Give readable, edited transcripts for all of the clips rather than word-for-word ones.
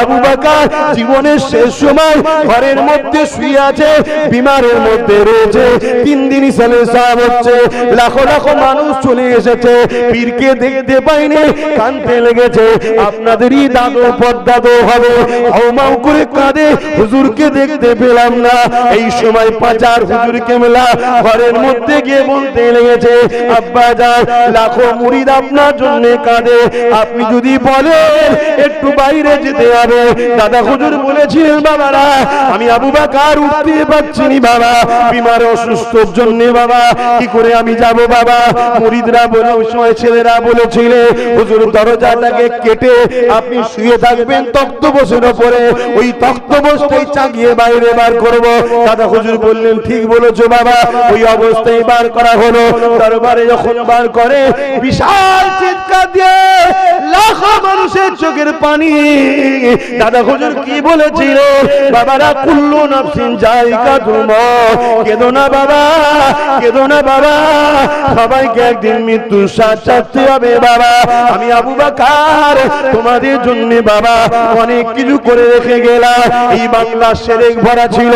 আবু বকর জীবনের শেষ সময় ঘরের মধ্যে শুয়ে আছে, বিমারের মধ্যে রয়েছে, 3 দিন সালেসাব হচ্ছে, লাখো লাখো মানুষ চলে এসেছে, পীরকে দেখতে পাইনি, কাঁদতে লেগেছে। আপনাদেরই দাদু পদ্দাদু হবে, হাউমাউ করে কাঁদে, হুজুরকে দেখতে পেলাম না। এই সময় পাচার হুজুর কেমলা ঘরের মধ্যে গিয়ে বলতে লেগেছে, আব্বা জান লাখো মুরিদ আপনার জন্য কাঁদে, আপনি যদি বলেন একটু বাইরে যেতে হবে। দাদা হুজুর বলেছিলেন, বাবারা আমি আবু বকর উঠতে পারছি না বাবা, বিমার অসুস্থর জন্য বাবা, কি করে আমি যাব বাবা। মুরিদরা বলে, ওই সময় ছেলেরা বলেছিল, হুজুর দরজাটাকে কেটে আপনি শুয়ে থাকবেন তক্তপোষের উপরে, ওই তক্তপোষটাই চাগিয়ে বাইরে বার করব। দাদা হুজুর বললেন, ঠিক বলেছো বাবা। ওই অবস্থায় বার করা হলো। দরবারে যখন বার করে, বিশাল চিৎকার দিয়ে লাখো মানুষের চোখের পানি। দাদা হুজুর কি বলেছিল, বাবারা কুল্লু নাফসিন যায়িকাতুল মউত, কেঁদো না বাবা, কেঁদো না বাবা, সবাইকে একদিন মৃত্যুর স্বাদ চাখতে হবে বাবা। আমি আবু বকর তোমাদের জন্য বাবা অনেক কিছু করে রেখে গেলাম। এই বাংলা শেরেক ভরা ছিল,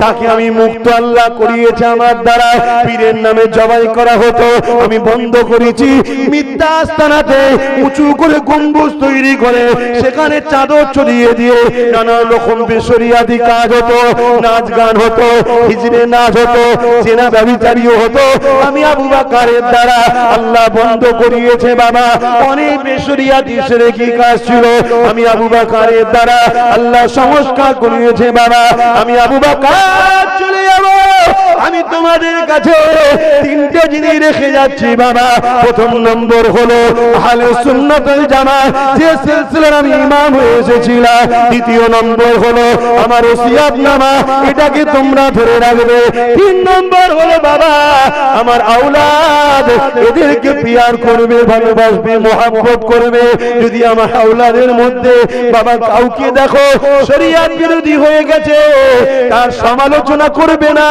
তাকে আমি মুক্ত আল্লাহ করিয়েছে আমার দ্বারা। পীরের নামে জবাই করা হতো, আমি বন্ধ করেছি। মিথ্যা আস্তানাতে উঁচু করে গম্বুজ তৈরি করে সেখানে চাদর ছড়িয়ে দিয়ে নানা রকম বেশরিয়াতি কাজ হতো, নাচ গান হতো, হিজড়ে নাচ হতো, জেনা ব্যভিচারীও হতো। আমি আবু বকরের দ্বারা আল্লাহ বন্ধ করিয়েছে বাবা। অনেক বেশরিয়াতি শিরকি কাজ ছিল, আমি আবু বকরের দ্বারা আল্লাহ সংস্কার করিয়েছে বাবা। আমি আবু বকর চলে যাব। আমি তোমাদের কাছে 3টে জিনিস রেখে যাচ্ছি বাবা। প্রথম নম্বর হলো আহলে সুন্নাত ওয়াল জামাত, যে সিলসিলার আমি ইমাম হয়ে এসেছিলাম। দ্বিতীয় নম্বর হলো আমার ওসিয়াতনামা, এটাকে তোমরা ধরে রাখবে। 3 নম্বর হলো বাবা আমার আওলাদ, এদেরকে পিয়ার করবে, ভালোবাসবে, মহব্বত করবে। যদি আমার আওলাদের মধ্যে বাবা কাউকে দেখো শরীয়ত বিরোধী হয়ে গেছে, তার সমালোচনা করবে না,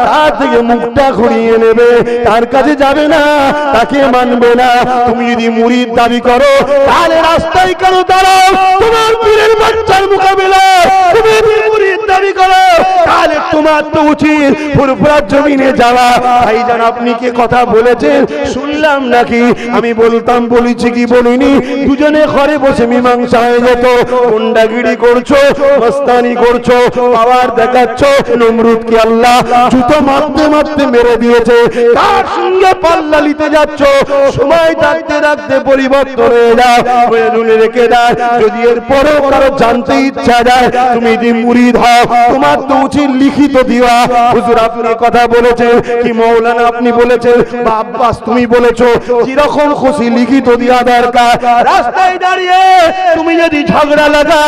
তার থেকে মুখটা ঘুরিয়ে নেবে, তার কাছে যাবে না, তাকে মানবে না। তুমি যদি মুরিদ দাবি করো, তাহলে রাস্তায় কেন দাঁড়াও? তোমার পীরের বাচ্চার মোকাবিলা তুমি মুরিদ দাবি করো, তাহলে তোমার তো উচিত ফুরফুরার জমিনে যাওয়া। ভাইজান আপনি কি কথা বলেছেন শুনলাম নাকি? আমি বলতাম, বলেছি কি বলিনি? দুজনে ঘরে বসে মীমাংসা হয়ে যেত। গুন্ডাগিরি করছো, মস্তানি করছো, পাওয়ার দেখাচ্ছ। নমরুদকে আল্লাহ জুতো মারতে মারতে মেরে দিয়েছে, তার সঙ্গে পাল্লা নিতে যাচ্ছ। সময় থাকতে থাকতে পরিবর্তন হয়ে যাও, প্রয়োজনে রেখে দাও। যদি এর পরেও কারো জানতে ইচ্ছা যায় তুমি যদি মুরিদ হও, তোমার তো উচিত লিখিত দিওয়া। হুজুর আপনি কথা বলেছেন কি, মৌলানা আপনি বলেছেন, বা আব্বাস তুমি বলেছো, যেরকম খুশি লিখিত দেওয়া দরকার। রাস্তায় দাঁড়িয়ে তুমি যদি ঝগড়া লাগা,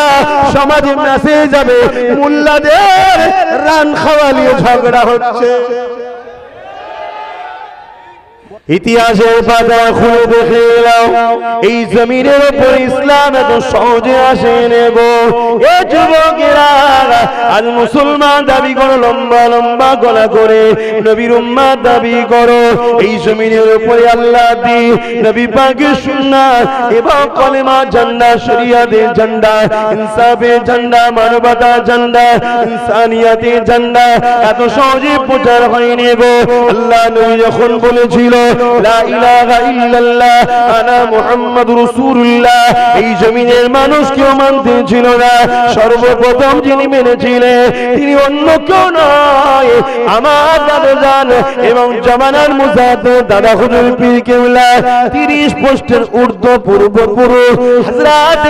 সমাজে মেসেজ যাবে মোল্লাদের রান খাওয়ালিয়ে ঝগড়া হচ্ছে। ইতিহাসের পাতা খুলে দেখে এলাম, এই জমিনের উপর ইসলাম এত সহজে আসেনি গো। এ যুবকেরা আজ মুসলমান দাবি করো, লম্বা লম্বা গলা করে নবীর উম্মত দাবি করো। এই জমিনের উপরে আল্লাহ দ্বীন, নবী পাকের সুন্নাত এবং কলেমা ঝান্ডা, শরিয়াতের ঝান্ডা, ইনসাফের ঝান্ডা, মানবতার ঝান্ডা, ইনসানিয়াতের ঝান্ডা এত সহজে প্রচার হয়নি গো। আল্লাহ নবী যখন বলেছিল লা ইলাহা ইল্লাল্লাহ আনা মুহাম্মাদুর রাসূলুল্লাহ, এই জমিনের মানুষ কেউ মানতে ছিল না। সর্বপ্রথম যিনি মেনেছিলেন তিনি অন্য কেউ নয়, আমার দাদাজান এবং জামানার মুজাদ্দিদ দাদা হুজুর পীর কেবলা 30 পোস্টের ঊর্ধ্ব পূর্বপুরুষ হযরত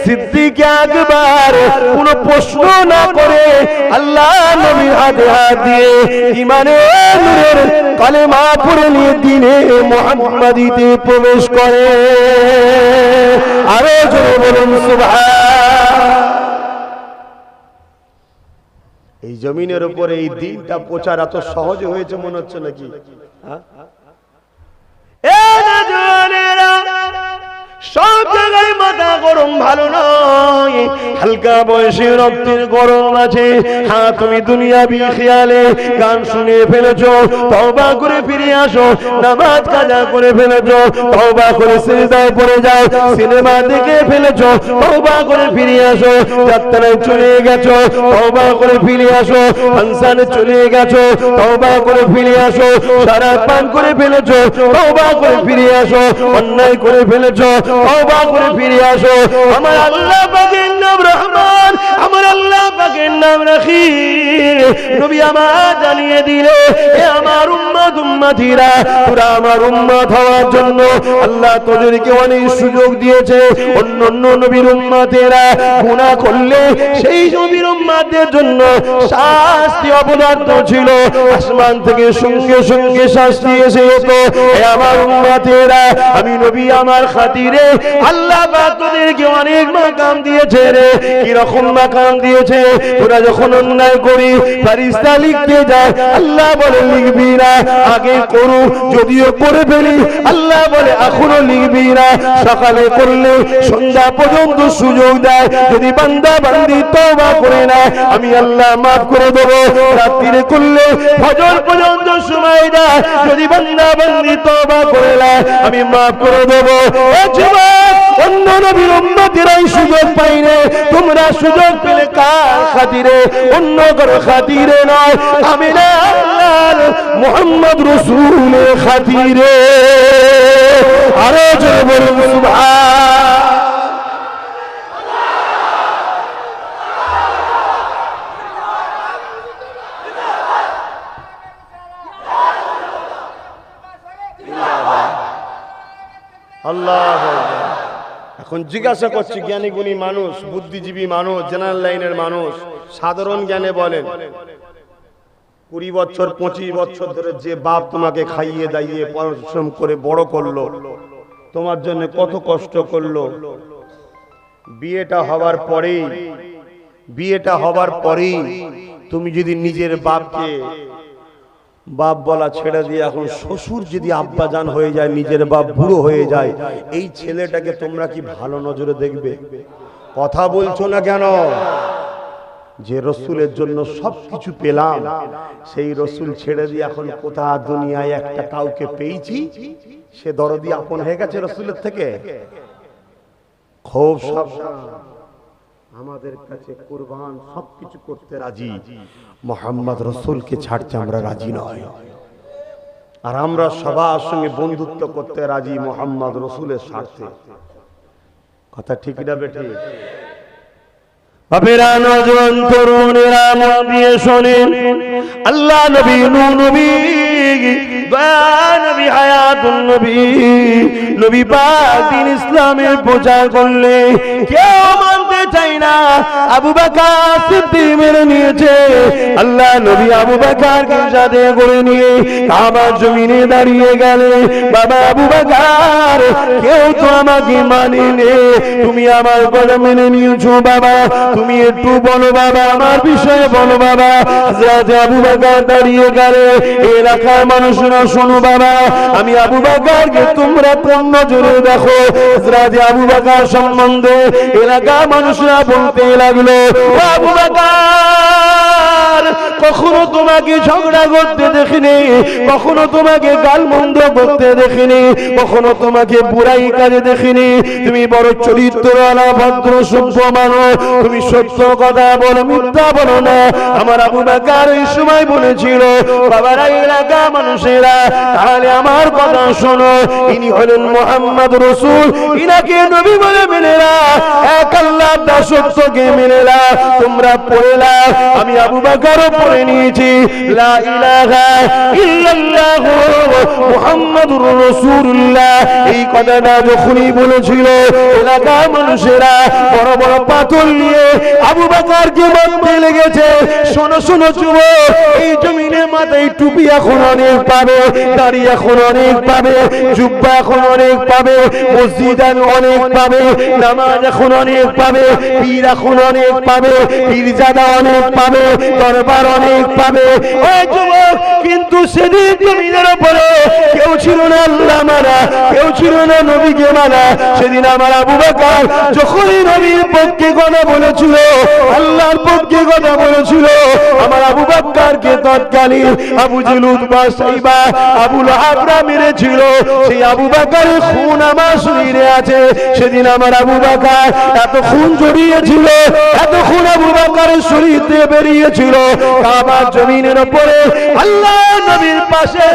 সিদ্দিক আকবর কোনো প্রশ্ন না করে আল্লাহ নবীর হাতে হাত দিয়ে ঈমানের নূরের কালেমা পড়ে নিয়ে দিনে মুহাম্মাদিতে প্রবেশ করে। আরো জোরে বলুন সুবহান। এই জমিনের উপরে এই দিনটা প্রচার এত সহজে হয়েছে মনে হচ্ছে নাকি? সব জায়গায় মাথা গরম ভালো নয়, হালকা বয়সে রক্তের গরম আছে। হ্যাঁ, তুমি দুনিয়াবি খেয়ালে গান শুনে ফেলেছো, তওবা করে ফিরে আসো। নামাজ কাজা করে ফেলেছো, তওবা করে সিজদায় পড়ে যাও। সিনেমা দেখে ফেলেছো, তওবা করে ফিরে আসো। যাত্রায় চলে গেছো, তওবা করে ফিরে আসো। ফাংশনে চলে গেছো, তওবা করে ফিরে আসো। শরাব পান করে ফেলেছো, তওবা করে ফিরে আসো। অন্যায় করে ফেলেছো, তওবা করে ফিরে আসো। আমার আল্লাহ পাকের নাম রহমান, আমার আল্লাহ পাকের নাম রহিম। নবী আমার জানিয়ে দিলে, এ আমার উম্মত উম্মতিরা, তোরা আমার উম্মত হওয়ার জন্য আল্লাহ তোদেরকে অনেক সুযোগ দিয়েছে। অন্য নবীর উম্মতেরা গুনাহ করলে সেই নবীর উম্মতদের জন্য শাস্তি অবধারিত ছিল, আসমান থেকে সঙ্গে সঙ্গে শাস্তি এসে যেত। এ আমার উম্মতেরা, আমি নবী আমার খাতিরে আল্লাহ পাক তোদেরকে অনেক মাকাম দিয়েছে রে। কি রকম মাকাম দিয়েছে? তোরা যখন অন্যায় করি ফেরেশতা লিখতে যায়, আল্লাহ বলে লিখবি না, আগে করু, যদিও করে ফেলি আল্লাহ বলে এখনো লিখবি না। সকালে করলে সন্ধ্যা পর্যন্ত সুযোগ দেয়, যদি বান্দা বান্দি তওবা করে না আমি আল্লাহ মাফ করে দেবো। রাত্রিরে করলে ফজর পর্যন্ত সময় দেয়, যদি বান্দা বান্দি তওবা করে না আমি মাফ করে দেবো। অন্য নবীর উম্মতেরাই সুযোগ পাইনে, তোমরা সুযোগ পেলে কার খাতিরে? অন্য কারো খাতিরে নয়, আমি না আল্লাহর মুহাম্মদ রাসূলের খাতিরে। আরো জোরে বলুন সুবহান। আল্লাহু আকবার। এখন জিজ্ঞাসা করছি, জ্ঞানী গুণী মানুষ, বুদ্ধিজীবী মানুষ, জেনারেল লাইনের মানুষ, সাধারণ জ্ঞানে বলেন, 20 বছর 25 বছর ধরে যে বাপ তোমাকে খাইয়ে দাইয়ে পরিশ্রম করে বড় করলো, তোমার জন্য কত কষ্ট করলো, বিয়েটা হবার পরেই তুমি যদি নিজের বাপকে বাপ বলা ছেড়ে দিয়ে এখন শ্বশুর যদি আব্বাজান হয়ে যায়, নিজের বাপ বুড়ো হয়ে যায়, এই ছেলেটাকে তোমরা কি ভালো নজরে দেখবে? কথা বলছো না কেন? যে রসুলের জন্য সবকিছু পেলাম, সেই রসুল ছেড়ে দিয়ে এখন কোথা দুনিয়ায় একটা কাউকে পেয়েছি, সে দরদি আপন হয়ে গেছে রসুলের থেকে। খুব সাবধান, আমাদের কাছে কুরবান সবকিছু করতে রাজি, মুহাম্মদ রাসূলকে ছাড়তে আমরা রাজি নয়। আর আমরা সবার সঙ্গে বন্ধুত্ব করতে রাজি মুহাম্মদ রাসূলের স্বার্থে। কথা ঠিক না বেঠিক? বাপেরা, নওজোয়ান তরুণেরা মন দিয়ে শোনেন, আল্লাহ নবী, নূর নবী, দয়া নবী, হায়াতুন নবী, নবী পাক দ্বীন ইসলামের প্রচার করলে কেউ মানতে চাই না। আবু বকর সিদ্দিক মেনে নিয়েছে। আল্লাহ নবী আবু বকরকে সাথে করে নিয়ে কাবার জমিনে দাঁড়িয়ে গেলে, বাবা আবু বকর, কেউ তো আমাকে মানেনি, তুমি আমার কথা মেনে নিয়েছো বাবা, তুমি একটু বলো বাবা, আমার বিষয়ে বলো বাবা। হযরত আবু বকর দাঁড়িয়ে গেলে, এলাকার মানুষরা শোনো বাবা, আমি আবু বকরকে তোমরা কোন নজরে দেখো। হযরত আবু বকর সম্বন্ধে এলাকার মানুষরা বলতে লাগলো, আবু বকর, কখনো তোমাকে ঝগড়া করতে দেখিনি, কখনো তোমাকে গালমন্দ করতে দেখিনি, কখনো তোমাকে বুড়াই কাজে দেখিনি, তুমি বড় চরিত্রওয়ালা ভদ্র সভ্য মানুষ, তুমি সত্য কথা বলো, মিথ্যা বলো না। আমার আবু বকর এই সময় বলেছিল, বাবারা, এলাকা মানুষেরা, তাহলে আমার কথা শোনো, ইনি হলেন মুহাম্মদ রাসূল, ইনাকে নবী বলে মেনে না, এক আল্লাহর দাসত্বকে মেনে না। তোমরা পড়ে না, আমি আবু বকরও পড়ে নিয়েছি, লা ইলাহা ইল্লাল্লাহ মুহাম্মাদুর রাসূলুল্লাহ। এই কথাটা যখনই বলেছিল, এলাকার মানুষেরা বড় বড় পাথর নিয়ে আবু বকরকে মারতে লেগেছে। শোনো শোনো যুবক, এই জমিনের মাথায় টুপি এখন অনেক পাবে, দাড়ি এখন অনেক পাবে, জুব্বা এখন অনেক পাবে, মসজিদ অনেক পাবে, নামাজ এখন অনেক পাবে, পীর এখন অনেক পাবে, পীরজাদা অনেক পাবে, দরবার অনেক পাবে। ওই যুবক, কিন্তু সেদিন জমিনের উপরে কেউ ছিল না আল্লাহ মানা, কেউ ছিল না নবীকে মানা। সেদিন আমার আবু বকর যখনই নবীর পক্ষে কথা বলেছিল, আল্লাহর পক্ষে কথা বলেছিল, আমার আবু বকরকে তৎকালীন আবু জেহেল, উতবা, সাইবা, আবু লাহাবরা মেরেছিল। সেই আবু বকরের খুন আমার শরীরে আছে। সেদিন আমার আবু বকর এত খুন জড়িয়েছিল, এত খুন আবু বকরের শরীর থেকে বেরিয়েছিল, কাবার জমিনের উপরে আল্লাহ নবীর পাশে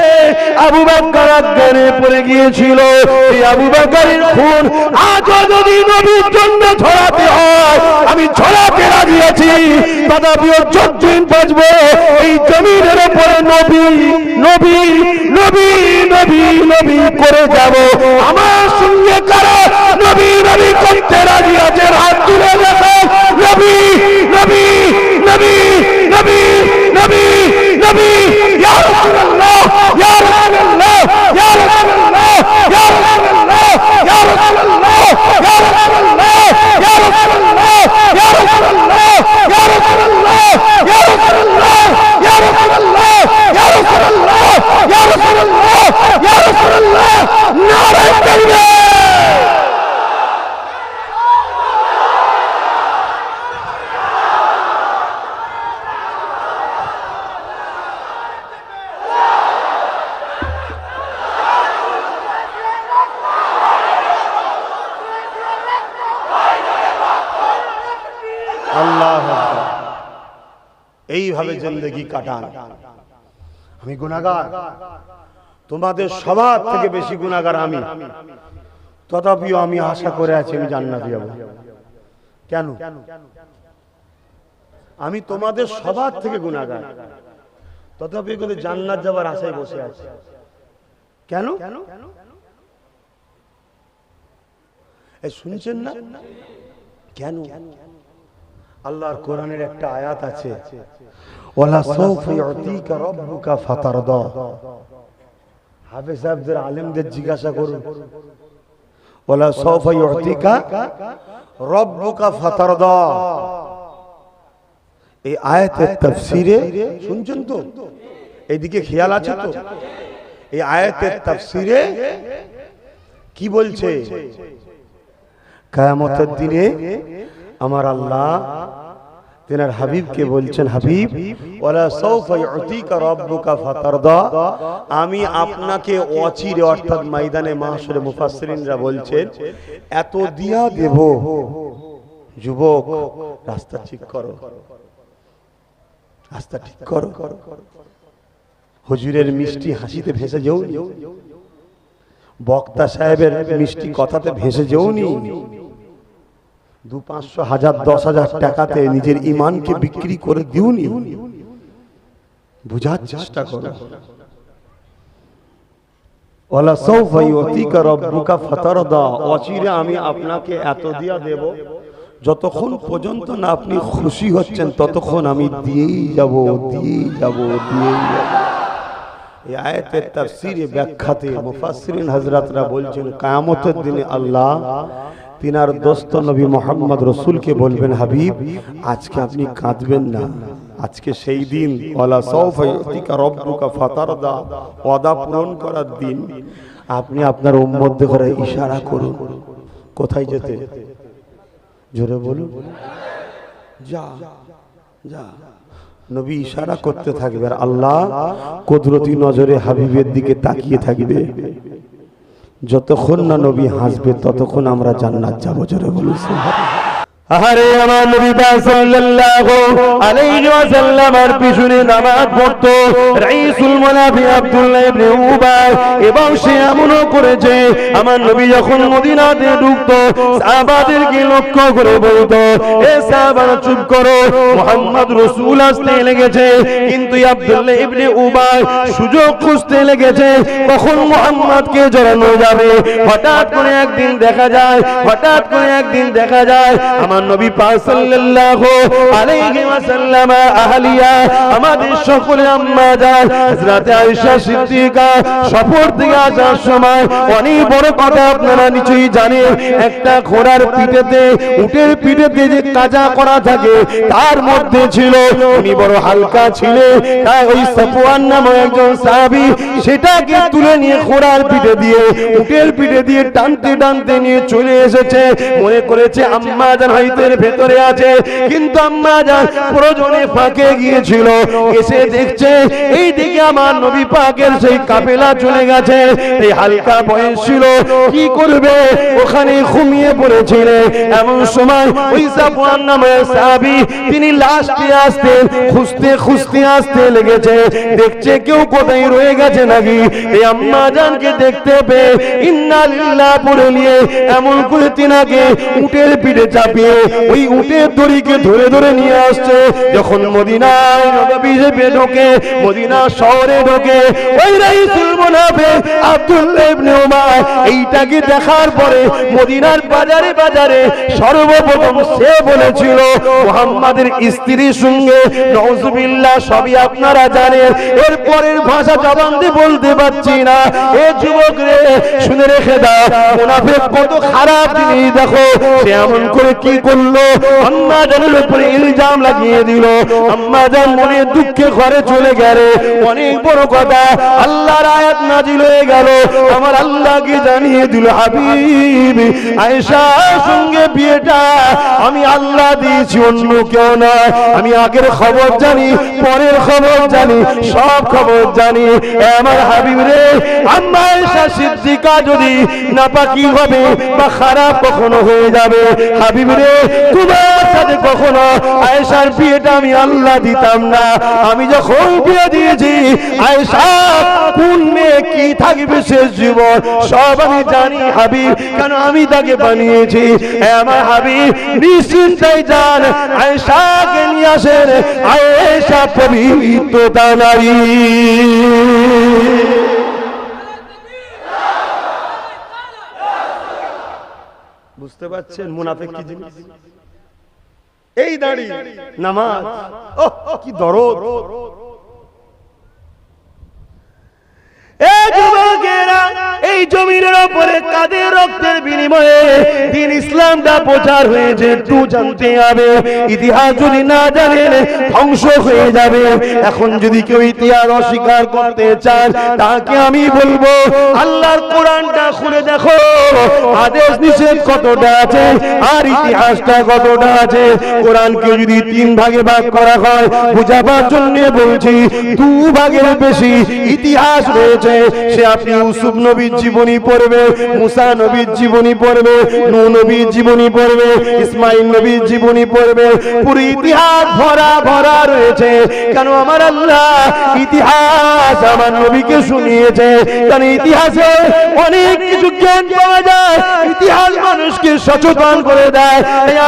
আবু বকর অজ্ঞানে পড়ে গিয়েছিল। এই আবু বকরের খুন আজও যদি নবীর জন্য ছড়াতে হয়, আমি ছড়াতে রাজি আছি। তথাপিও যতদিন বাঁচবো এই জমিনের উপরে নবী নবী নবী নবী নবী করে যাব। আমার সঙ্গে কারা নবী নবী করতে রাজি আছে? হাত তুলে দেখো। নবী নবী নবী নবী নবী নবী, ইয়া রাসূলুল্লাহ, ইয়া রাসূলুল্লাহ, ইয়া রাসূলুল্লাহ, ইয়া রাসূলুল্লাহ, ইয়া রাসূলুল্লাহ, ইয়া রাসূলুল্লাহ, ইয়া রাসূলুল্লাহ, ইয়া রাসূলুল্লাহ, ইয়া রাসূলুল্লাহ, ইয়া রাসূলুল্লাহ, ইয়া রাসূলুল্লাহ, ইয়া রাসূলুল্লাহ, ইয়া রাসূলুল্লাহ, ইয়া রাসূলুল্লাহ, নারে তাকবীর। এইভাবে জিন্দেগি কাটান। আমি গুনাহগার, তোমাদের সবার থেকে বেশি গুনাহগার আমি। তথাপিও আমি আশা করে আছি আমি জান্নাতে যাব। কেন? আমি তোমাদের সবার থেকে গুনাহগার, তথাপিও কিন্তু জান্নাত যাবার আশায় বসে আছি। কেন? এই শুনছেন না? কেন? আল্লাহর কোরআনের একটা আয়াত আছে, ওয়ালা সাউফা ইউতিকা রাব্বুকা ফাতারদা। হাফেজ সাহেবদের আলেমদের জিজ্ঞাসা করুন, ওয়ালা সাউফা ইউতিকা রাব্বুকা ফাতারদা, এই আয়াতের তাফসীরে শুনছেন তো? এইদিকে খেয়াল আছে তো? এই আয়াতের তাফসীরে কি বলছে? কিয়ামতের দিনে আমার আল্লাহ তেনার হাবিবকে বলছেন, হাবিব ওয়ালা সাউফা ইউতিকা রাব্বুকা ফাতারদা, আমি আপনাকে অচিরে অর্থাৎ ময়দানে মাহশরে মুফাসসিরিনরা বলছেন এত দিয়া দেব। যুবক, রাস্তা ঠিক করো, রাস্তা ঠিক করো। হুজুরের মিষ্টি হাসিতে ভেসে যেও, বক্তা সাহেবের মিষ্টি কথাতে ভেসে যেওনি। 200, 500, 1000, 10,000 টাকাতে নিজের ঈমানকে বিক্রি করে দিওনি। বুঝার চেষ্টা করো। ওয়ালা সাউফা ইউতিকা রাব্বুকা ফাতারদা, অচিরে আমি আপনাকে এত দিয়া দেব, যতক্ষণ পর্যন্ত না আপনি খুশি হচ্ছেন ততক্ষণ আমি দিয়েই যাব, দিয়েই যাব, দিয়েই যাব। এই আয়াতের তাফসীরে ব্যাখ্যাতে মুফাসসিরিন হযরতরা বলছেন, কিয়ামতের দিনে আল্লাহ তিনার দোস্ত নবী মুহাম্মদ রাসূলকে বলবেন, হাবিব আজকে আপনি কাঁদবেন না, আজকে সেই দিন ওয়ালা সাউফা ইউতিকা রাব্বুকা ফাতারদা, ওয়াদা পূরণ করার দিন। আপনি আপনার উম্মতদের করে ইশারা করুন কোথায় যেতে, জোরে বলুন, যা যা। নবী ইশারা করতে থাকবে আর আল্লাহ কুদরতি নজরে হাবিবের দিকে তাকিয়ে থাকবে। যতক্ষণ না নবী হাসবে ততক্ষণ আমরা জান্নাত যাব। জোরে বলুন সুবহানাল্লাহ। আরে আমার নবী সাল্লাল্লাহু আলাইহি ওয়াসাল্লামের পিছনে নামাজ পড়তো রাইসুল মুনাফিক আব্দুল্লাহ ইবনে উবাই, এবং সে এমনও করেছে আমার নবী যখন মদিনাতে ঢুকতো সাহাবাদেরকে লক্ষ্য করে বলতো, এ সাহাবারা চুপ করো, মুহাম্মদ রাসূল আসতে লেগেছে। কিন্তু আব্দুল্লাহ ইবনে উবাই সুযোগ খুঁজতে লেগেছে কখন মুহাম্মদকে জড়ানো যাবে। হঠাৎ করে একদিন দেখা যায় আমার আমার নবী পাক সাল্লাল্লাহু আলাইহি ওয়াসাল্লাম আহলিয়া আমাদের সকলে আম্মা জান হযরত আয়েশা সিদ্দিকা সফর থেকে আসার সময় অনেক বড় কথা আপনারা নিশ্চয়ই জানেন। একটা ঘোড়ার পিঠেতে উটের পিঠেতে যে কাজা করা থাকে তার মধ্যে ছিল, উনি বড় হালকা ছিলেন, তাই ওই সাফওয়ান নামক একজন সাহাবী সেটাকে তুলে নিয়ে ঘোড়ার পিঠে দিয়ে উটের পিঠে দিয়ে টানতে টানতে নিয়ে চলে এসেছে। মনে করেছে আম্মা জান হয়তো এর ভেতরে আছে, কিন্তু আম্মা জান প্রয়োজনে ফাঁকে গিয়েছিল। এসে দেখছে এই দিকে আমার নবী পাকের সেই কাফেলা চলে গেছে। এই হালকা বয়স ছিল, কি করবে, ওখানে ঘুমিয়ে পড়েছিলেন। এমন সময় ওই সাফওয়ান নামের সাহাবী তিনি লাস্টে আসতেন, খুঁজতে খুঁজতে আসতে লেগেছে, দেখছে কেউ কোথায় রয়ে গেছে নাকি। এই আম্মা জানকে দেখতে পেয়ে ইন্না লিল্লাহ পড়ে নিয়ে এমন করে তিনাকে উটের পিঠে চাপিয়ে ওই উটের দড়িকে ধরে ধরে নিয়ে আসছে। যখন মদিনায় নববী ঢোকে, মদিনা শহরে ঢোকে, ওই রাইসুল মুনাফিক আব্দুল্লাহ ইবনে উমার এইটাকে দেখার পরে মদিনার বাজারে বাজারে সর্বপ্রথম সে বলেছিল মুহাম্মাদের স্ত্রীর সঙ্গে নাউজুবিল্লাহ, সবই আপনারা জানেন। এর পরের ভাষা জবান দিয়ে বলতে পারছি না। এ যুবক রে, শুনে রেখে দাও, মুনাফিক কত খারাপ জিনিস দেখো। সে এমন করে কি করলো, আম্মা জানের উপরে ইলজাম লাগিয়ে দিল। আম্মা জান মনে দুঃখে ঘরে চলে গেল। অনেক বড় কথা, আল্লাহর আয়াত নাজিল হয়ে গেল। আমার আল্লাহকে জানিয়ে দিল, হাবিব আয়েশার সঙ্গে বিয়েটা আমি আল্লাহ দিয়েছি, অন্য কেউ না। আমি আগের খবর জানি, পরের খবর জানি, সব খবর জানি। আমার হাবিব রে, আম্মা আয়েশা সিদ্দিকা যদি নাপাকি হবে বা খারাপ কখনো হয়ে যাবে, হাবিব রে তোমার সাথে কখনো আয়েশার বিয়েটা আমি আল্লাহ দিতাম না। আমি যখন বিয়ে দিয়েছি আয়েশা কোন মেয়ে কি থাকবে শেষ জীবন সব আমি জানি হাবিব, কেন আমি তাকে বানিয়েছি। আমার হাবিব নিশ্চিন্তায় যান, আয়েশাকে নিয়ে আসেন। আয়েশা পবিত্রতা নারী। বুঝতে পারছেন মুনাফিক কি জিনিস? এই দাড়ি, নামাজ, ওহ কি দরদ। এই জমিনের উপরে কাদের রক্তের বিনিময়ে দিন ইসলামটা প্রচার হয়েছে, একটু জানতে হবে। ইতিহাস যদি না জানেন ধ্বংস হয়ে যাবে। এখন যদি কেউ ইতিহাস অস্বীকার করতে চান, তাকে আমি বলবো আল্লাহর কোরআনটা খুলে দেখো, আদেশ নিষেধ কতটা আছে আর ইতিহাসটা কতটা আছে। কোরআনকে যদি 3 ভাগে ভাগ করা হয়, বুঝাবার জন্য বলছি 2 ভাগের বেশি ইতিহাস রয়েছে। সে আপনি ইউসুফ নবীর জীবনী পড়বে, মুসা নবীর জীবনী পড়বে, নূহ নবীর জীবনী পড়বে, ইসমাইল নবীর জীবনী পড়বে, পুরো ইতিহাস ভরা ভরা রয়েছে। কেন আমার আল্লাহ ইতিহাস আমার নবীকে শুনিয়েছে, কারণ ইতিহাসে অনেক কিছু জ্ঞান পাওয়া যায়। ইতিহাস মানুষকে সচেতন করে দেয়।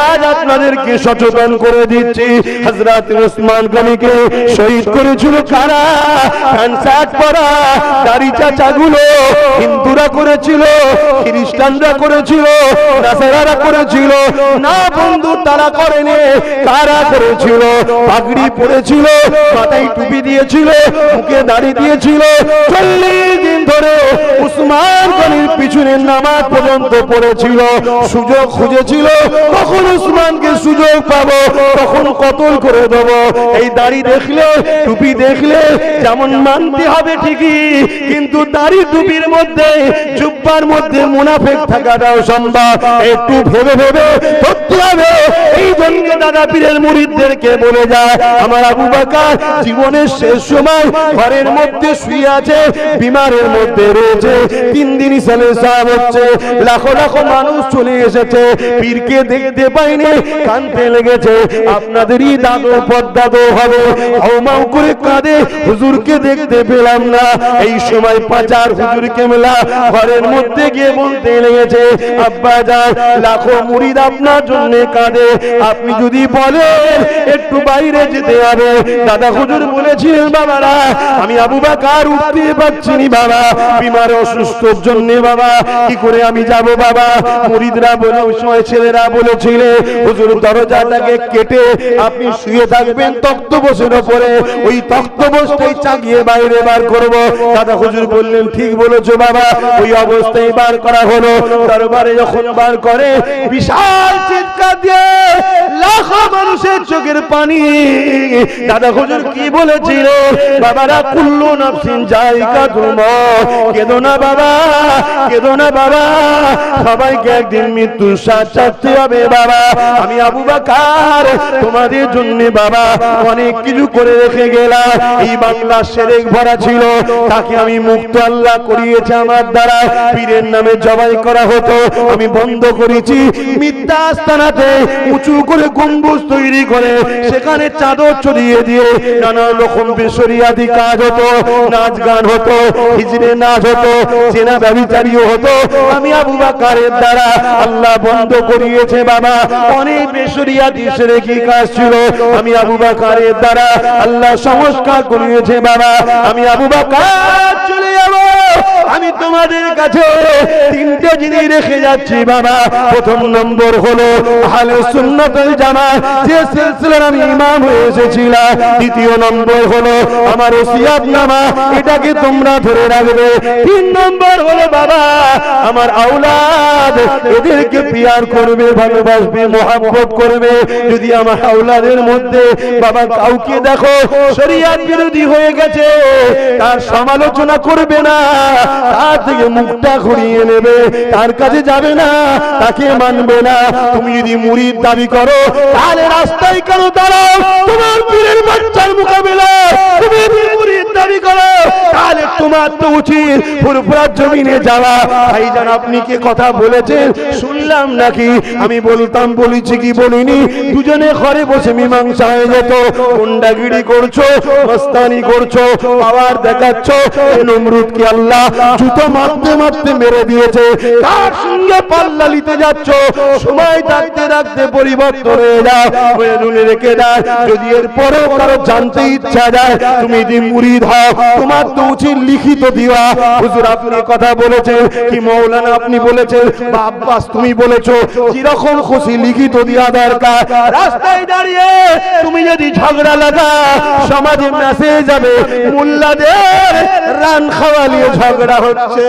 আজ আপনাদেরকে সচেতন করে দিচ্ছি। হযরত ওসমান গনিকে শহীদ করেছিল কারা? প্যান্ট শার্ট পরা দাড়ি চাচাগুলো হিন্দুরা করেছিল, খ্রিস্টানরা করেছিল, নাসারারা করেছিল না বন্ধু, তারা করেনি। কারা করেছিল? পাগড়ি পরেছিল, মাথায় টুপি দিয়েছিল, মুখে দাড়ি দিয়েছিল। 40 দিন ধরে ওসমান গনির পিছনে নামাজ পর্যন্ত পড়েছিল। সুযোগ খুঁজেছিল, কখন ওসমানকে সুযোগ পাবো, তখন কতল করে দেবো। এই দাড়ি দেখলে, টুপি দেখলে যেমন মানতে হবে ঠিকই, কিন্তু দাড়ি টুপির মধ্যে, জুব্বার মধ্যে মুনাফিক থাকাটাও সম্ভব। একটু ভেবে ভেবে ধরতে হবে। এই জন্য দাদা পীরের মুরিদদেরকে বলে যায়, আমার আবু বকর জীবনের শেষ সময় ঘরের মধ্যে শুয়ে আছে, বিমারের মধ্যে রয়েছে। 3 দিন ইসালে সাহেব হচ্ছে, লাখো লাখো মানুষ চলে এসেছে, পীরকে দেখতে পাইনি, কাঁদতে লেগেছে। আপনাদেরই দাদু পদ্দাদু হবে, হাউমাউ করে কাঁদে, হুজুরকে দেখতে পেলাম না। এই সময় পাচার হুজুর কেমলা ঘরের মধ্যে গিয়ে বলতে লেগেছে, আব্বা জান লাখো মুরিদ আপনার জন্য কাঁদে, আপনি যদি যদি বলে একটু বাইরে যেতে হবে, দাদা হুজুর বলেছিলেন বাবারা আমি আবু বকর উঠতে পারছি না বাবা, বিমার অসুস্থর জন্য বাবা কি করে আমি যাব বাবা। মুরিদরা বলে ওই সময় ছেলেরা বলেছিল হুজুর দরজাটাকে কেটে আপনি শুয়ে থাকবেন তক্তপোষের উপরে, ওই তক্তপোষটাই চাগিয়ে বাইরে বার করব। দাদা হুজুর বললেন ঠিক বলেছো বাবা। ওই অবস্থায় বার করা হলো। দরবারে যখন বার করে বিশাল চিৎকার দিয়ে লাখো মানুষের চোখের পানি। দাদা হুজুর কি বলেছিল বাবারা কুল্লু নাফসিন যায়িকাতুল মউত, কেঁদো না বাবা, কেঁদো না বাবা, সবাইকে একদিন মৃত্যুর স্বাদ চাখতে হবে বাবা। আমি আবু বকর তোমাদের জন্য বাবা অনেক কিছু করে রেখে গেলাম। এই বাংলা শেরেক ভরা ছিল, তাকে আমি মুক্ত আল্লাহ করিয়েছে আমার দ্বারা। পীরের নামে জবাই করা হতো, আমি বন্ধ করেছি। মিথ্যা আস্তানাতে উঁচু করে গম্বুজ তৈরি করে সেখানে চাদর ছড়িয়ে দিয়ে নানা রকম বেশরিয়াদি কাজ হতো, নাচ গান হতো, হিজড়ে নাচ হতো, চেনা ব্যভিচারীও হতো। আমি আবু বকরের দ্বারা আল্লাহ বন্ধ করিয়েছে বাবা। অনেক বেশরিয়াদি শিরকি কাজ ছিল, আমি আবু বকরের দ্বারা আল্লাহ সংস্কার করিয়েছে বাবা। আমি আবু বকর চলে যাব। আমি তোমাদের কাছে তিনটে জিনিস রেখে যাচ্ছি বাবা। প্রথম নম্বর হলো আহলে সুন্নাত ওয়াল জামাত, যে সিলসিলার আমি ইমাম হয়ে এসেছিলাম। দ্বিতীয় নম্বর হলো আমার ওসিয়াতনামা, এটাকে তোমরা ধরে রাখবে। তিন নম্বর হলো বাবা আমার আওলাদ, এদেরকে পিয়ার করবে, ভালোবাসবে, মহব্বত করবে। যদি আমার আওলাদের মধ্যে বাবা কাউকে দেখো শরিয়ত বিরোধী হয়ে গেছে, তার সমালোচনা করবে না, তার থেকে মুখটা ঘুরিয়ে নেবে, তার কাছে যাবে না, তাকে মানবে না। তুমি যদি মুরিদ দাবি করো তাহলে রাস্তায় কেন দাঁড়াও? তোমার পীরের বাচ্চার মোকাবিলা তুমি মুরিদ দাবি করো তাহলে তোমার তো উচিত ফুরফুরার জমিনে যাওয়া। ভাইজান আপনি কি কথা বলেছেন শুনলাম নাকি? আমি বলতাম, বলেছি কি বলিনি? দুজনে ঘরে বসে মীমাংসা হয়ে যেত। গুন্ডাগিরি করছো, মস্তানি করছো, পাওয়ার দেখাচ্ছ। নমরুদকে আল্লাহ জুতো মারতে মারতে মেরে দিয়েছে। কার সঙ্গে পাল্লা নিতে যাচ্ছ? সময় থাকতে থাকতে পরিবর্তন হয়ে যাও, নুনে রেখে দাও। যদি এর পরেও কারো জানতে ইচ্ছা যায় তুমি যদি মুরিদ হও, তোমার তো উচিত লিখিত দিওয়া। হুজুর আপনি কথা বলেছেন কি মৌলানা আপনি বলেছেন বা আব্বাস তুমি বলেছো, যেরকম খুশি লিখিত দেওয়া দরকার। রাস্তায় দাঁড়িয়ে তুমি যদি ঝগড়া লাগা সমাজে মেসেজ যাবে মোল্লাদের রান খাওয়ালিয়ে ঝগড়া হচ্ছে।